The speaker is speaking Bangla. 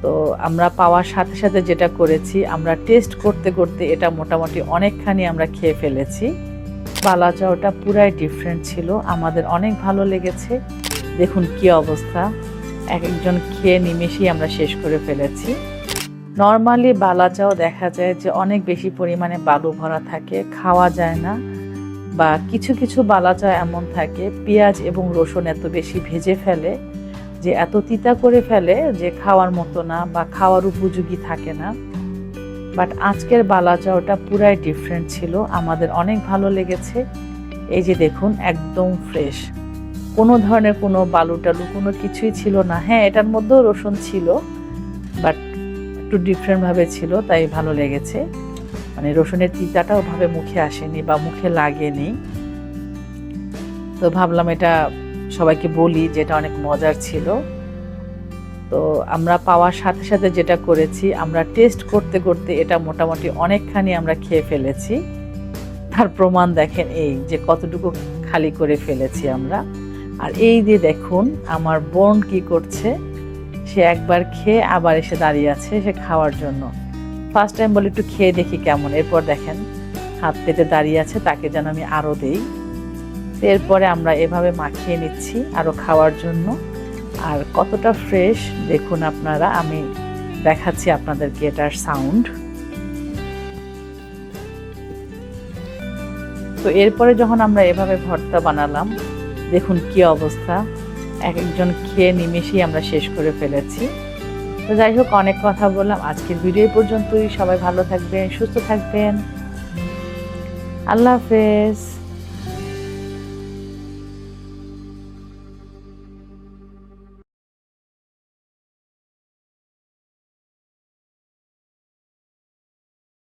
তো আমরা পাওয়ার সাথে সাথে যেটা করেছি, আমরা টেস্ট করতে করতে এটা মোটামুটি অনেকখানি আমরা খেয়ে ফেলেছি। বালা চাউটা পুরাই ডিফারেন্ট ছিল, আমাদের অনেক ভালো লেগেছে। দেখুন কি অবস্থা, এক একজন খেয়ে নিমেষেই আমরা শেষ করে ফেলেছি। নর্মালি বালা চাও দেখা যায় যে অনেক বেশি পরিমাণে বালু ভরা থাকে, খাওয়া যায় না। বা কিছু কিছু বালা চা এমন থাকে পেঁয়াজ এবং রসুন এত বেশি ভেজে ফেলে যে এত তিতা করে ফেলে যে খাওয়ার মতো না বা খাওয়ার উপযোগী থাকে না। বাট আজকের বালা চাওটা পুরাই ডিফারেন্ট ছিল, আমাদের অনেক ভালো লেগেছে। এই যে দেখুন একদম ফ্রেশ, কোনো ধরনের কোনো বালু টালু কোনো কিছুই ছিল না। হ্যাঁ, এটার মধ্যেও রসুন ছিল, বাট একটু ডিফারেন্টভাবে ছিল, তাই ভালো লেগেছে। মানে রসুনের তিতাটা ওভাবে মুখে আসেনি বা মুখে লাগেনি। তো ভাবলাম এটা সবাইকে বলি যে এটা অনেক মজার ছিল। তো আমরা পাওয়ার সাথে সাথে যেটা করেছি, আমরা টেস্ট করতে করতে এটা মোটামুটি অনেকখানি আমরা খেয়ে ফেলেছি। তার প্রমাণ দেখেন, এই যে কতটুকু খালি করে ফেলেছি আমরা। আর এই যে দেখুন আমার বোন কি করছে, সে একবার খেয়ে আবার এসে দাঁড়িয়ে আছে সে খাওয়ার জন্য। ফার্স্ট টাইম বলে একটু খেয়ে দেখি কেমন, এরপর দেখেন হাত পেতে দাঁড়িয়ে আছে, তাকে যেন আমি আরও দেই। এরপরে আমরা এভাবে মাখিয়ে নিচ্ছি আরও খাওয়ার জন্য। আর কতটা ফ্রেশ দেখুন আপনারা, আমি দেখাচ্ছি আপনাদেরকে এটার সাউন্ড। তো এরপরে যখন আমরা এভাবে ভর্তা বানালাম, দেখুন কি অবস্থা, এক একজন খেয়ে নিমেষেই আমরা শেষ করে ফেলেছি। তো যাই হোক, অনেক কথা বললাম, আজকের ভিডিও পর্যন্তই। সবাই ভালো থাকবেন, সুস্থ থাকবেন, আল্লাহ হাফেজ।